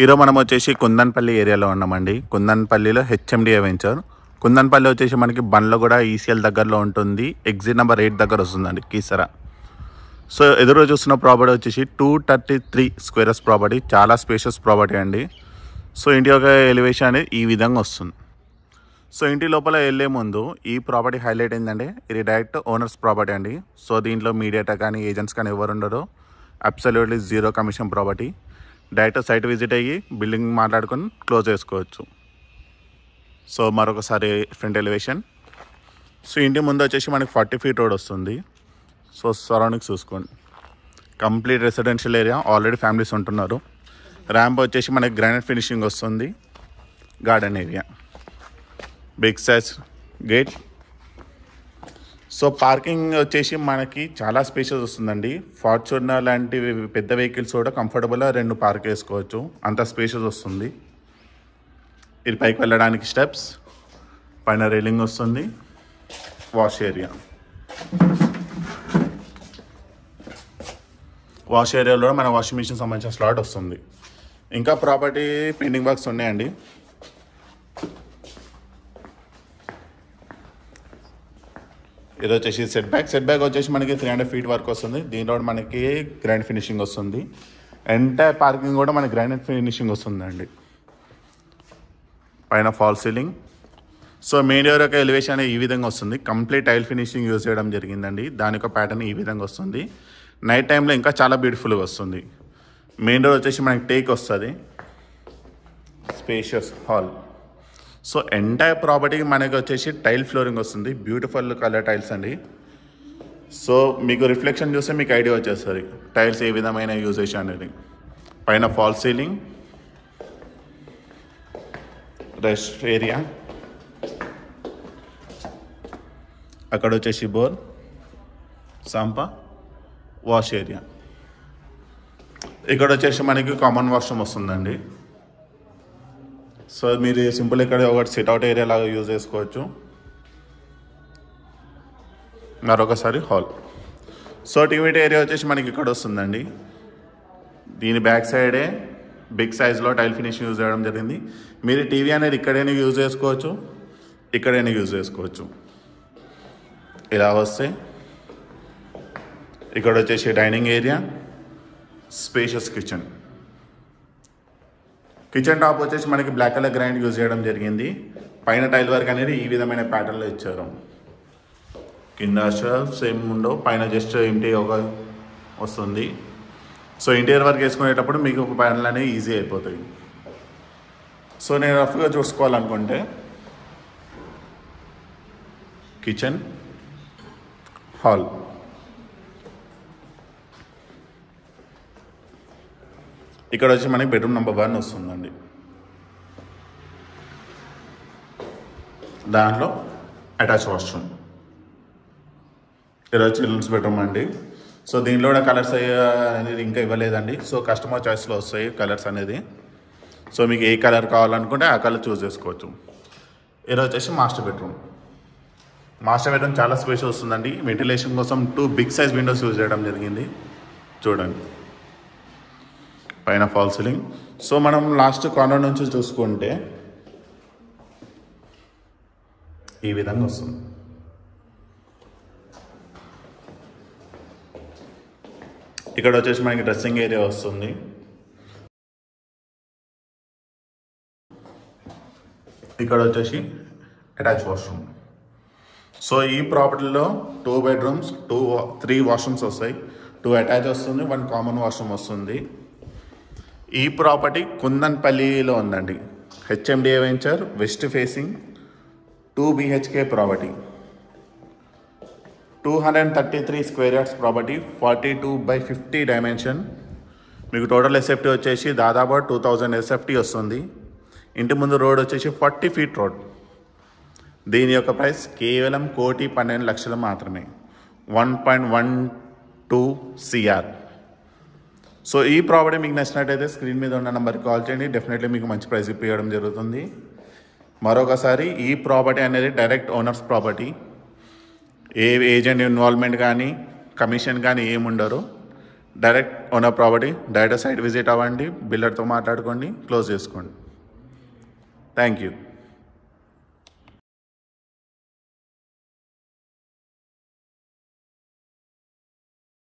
ఈరోజు మనం వచ్చేసి కుందన్పల్లి ఏరియాలో ఉన్నామండి. కుందన్పల్లిలో హెచ్ఎండిఏ వెంచర్. కుందన్పల్లి వచ్చేసి మనకి బండ్లో కూడా ఈసీఎల్ దగ్గరలో ఉంటుంది. ఎగ్జిట్ నెంబర్ 8 దగ్గర వస్తుందండి కీసరా. సో ఎదురు చూస్తున్న ప్రాపర్టీ వచ్చేసి 233 స్క్వేర్స్ ప్రాపర్టీ. చాలా స్పేషియస్ ప్రాపర్టీ అండి. సో ఇంటి యొక్క ఎలివేషన్ అనేది ఈ విధంగా వస్తుంది. సో ఇంటి లోపల వెళ్ళే ముందు ఈ ప్రాపర్టీ హైలైట్ ఏంటంటే ఇది డైరెక్ట్ ఓనర్స్ ప్రాపర్టీ అండి. సో దీంట్లో మీడియేటర్ కానీ ఏజెంట్స్ కానీ ఎవరు ఉండరు. Absolutely zero commission property. Direct site visit అయ్యి బిల్డింగ్ మాట్లాడుకొని క్లోజ్ చేసుకోవచ్చు. సో మరొకసారి ఫ్రంట్ ఎలివేషన్. సో ఇంటి ముందు వచ్చేసి మనకి 40 ఫీట్ రోడ్ వస్తుంది. సో సరౌండింగ్స్ చూసుకోండి. Complete residential area, already families ఉంటున్నారు. ర్యాంప్ వచ్చేసి మనకి గ్రానైట్ ఫినిషింగ్ వస్తుంది. Garden area, big size gate. So parking వచ్చేసి మనకి చాలా స్పేషియస్ వస్తుందండి. ఫార్చునర్ లాంటి పెద్ద వెహికల్స్ కూడా కంఫర్టబుల్గా 2 పార్క్ చేసుకోవచ్చు, అంత స్పేషియస్ వస్తుంది. ఇది పైకి వెళ్ళడానికి స్టెప్స్, పైన రైలింగ్ వస్తుంది. వాష్ ఏరియా, వాష్ ఏరియాలో మన వాషింగ్ మిషన్ సంబంధించిన స్లాట్ వస్తుంది. ఇంకా ప్రాపర్టీ పెయింటింగ్ వర్క్స్ ఉన్నాయండి. ఇది వచ్చేసి సెట్ బ్యాక్ వచ్చేసి మనకి 300 ఫీట్ వరకు వస్తుంది. దీంట్లో మనకి గ్రాండ్ ఫినిషింగ్ వస్తుంది. ఎంటైర్ పార్కింగ్ కూడా మనకి గ్రానైట్ ఫినిషింగ్ వస్తుందండి. పైన fall ceiling. So main door యొక్క ఎలివేషన్ అనేది ఈ విధంగా వస్తుంది. కంప్లీట్ టైల్ ఫినిషింగ్ యూజ్ చేయడం జరిగిందండి. దాని యొక్క ప్యాటర్న్ ఈ విధంగా వస్తుంది. నైట్ టైంలో ఇంకా చాలా బ్యూటిఫుల్గా వస్తుంది. మెయిన్ డోర్ వచ్చేసి మనకి టేక్ వస్తుంది. Spacious hall. సో ఎంటైర్ ప్రాపర్టీకి మనకి వచ్చేసి టైల్ ఫ్లోరింగ్ వస్తుంది. బ్యూటిఫుల్ కలర్ టైల్స్ అండి. సో మీకు రిఫ్లెక్షన్ చూస్తే మీకు ఐడియా వచ్చేస్తుంది టైల్స్ ఏ విధమైన యూజేజ్ అనేది. పైన ఫాల్ సీలింగ్, రెస్ట్ ఏరియా, అక్కడ వచ్చేసి బోర్, సాంపా, వాష్ ఏరియా. ఇక్కడ వచ్చేసి మనకి కామన్ వాష్రూమ్ వస్తుందండి. సో మీరు సింపుల్ ఇక్కడ ఒకటి సిట్అవుట్ ఏరియా లాగా యూజ్ చేసుకోవచ్చు. మరొకసారి హాల్. సో టీవీ ఏరియా వచ్చేసి మనకి ఇక్కడ వస్తుందండి. దీని బ్యాక్ సైడే బిగ్ సైజ్లో టైల్ ఫినిషింగ్ యూజ్ చేయడం జరిగింది. మీరు టీవీ అనేది ఇక్కడైనా యూజ్ చేసుకోవచ్చు, ఇక్కడైనా యూజ్ చేసుకోవచ్చు. ఇలా వస్తే ఇక్కడ వచ్చేసి dining area, spacious kitchen. Kitchen top వచ్చేసి మనకి బ్లాక్ కలర్ గ్రానైట్ యూజ్ చేయడం జరిగింది. పైన టైల్ వర్క్ అనేది ఈ విధమైన ప్యాటర్న్లో ఇచ్చారు. కింద షెల్ఫ్స్ ఏమి ఉండవు, పైన జస్ట్ ఇంటి ఒక వస్తుంది. సో ఇంటీరియర్ వర్క్ వేసుకునేటప్పుడు మీకు ఒక ప్యాటర్న్లు అనేవి ఈజీ అయిపోతాయి. సో నేను రఫ్గా చూసుకోవాలనుకుంటే కిచెన్, హాల్, ఇక్కడ వచ్చి మనకి బెడ్రూమ్ నెంబర్ 1 వస్తుందండి. దాంట్లో అటాచ్ వాష్రూమ్. ఇది వచ్చి చిల్డ్రన్స్ బెడ్రూమ్ అండి. సో దీంట్లో కూడా కలర్స్ అనేది ఇంకా ఇవ్వలేదండి. సో కస్టమర్ చాయిస్లో వస్తాయి కలర్స్ అనేది. సో మీకు ఏ కలర్ కావాలనుకుంటే ఆ కలర్ చూస్ చేసుకోవచ్చు. ఇది వచ్చేసి మాస్టర్ బెడ్రూమ్. మాస్టర్ బెడ్రూమ్ చాలా స్పేస్ వస్తుందండి. వెంటిలేషన్ కోసం 2 బిగ్ సైజ్ విండోస్ యూజ్ చేయడం జరిగింది. చూడండి, పైన ఫాల్ సీలింగ్. సో మనం లాస్ట్ కార్నర్ నుంచి చూసుకుంటే ఈ విధంగా వస్తుంది. ఇక్కడ వచ్చేసి మనకి డ్రెస్సింగ్ ఏరియా వస్తుంది. ఇక్కడ వచ్చేసి అటాచ్ వాష్రూమ్. సో ఈ ప్రాపర్టీలో 2 బెడ్రూమ్స్, 3 వాష్రూమ్స్ వస్తాయి. 2 అటాచ్ వస్తుంది, 1 కామన్ వాష్రూమ్ వస్తుంది. ఈ ప్రాపర్టీ కుందన్పల్లిలో ఉందండి. HMDA venture, west facing, 2 BHK property, 233 square yards property, 42/50 dimension. మీకు టోటల్ ఎస్ఎఫ్టీ వచ్చేసి దాదాపు 2000 ఎస్ఎఫ్టీ వస్తుంది. ఇంటి ముందు రోడ్ వచ్చేసి 40 ఫీట్ రోడ్. దీని యొక్క ప్రైస్ కేవలం 1,12,00,000 మాత్రమే, 1.12 CR. సో ఈ ప్రాపర్టీ మీకు నచ్చినట్టయితే స్క్రీన్ మీద ఉన్న నెంబర్కి కాల్ చేయండి. డెఫినెట్లీ మీకు మంచి ప్రైస్ ఇవ్వడం జరుగుతుంది. మరొకసారి ఈ ప్రాపర్టీ అనేది డైరెక్ట్ ఓనర్స్ ప్రాపర్టీ. ఏ ఏజెంట్ ఇన్వాల్వ్మెంట్ కానీ కమిషన్ కానీ ఏముండరు. Direct owner property, direct site visit అవ్వండి, బిల్డర్తో మాట్లాడుకోండి, క్లోజ్ చేసుకోండి. Thank you.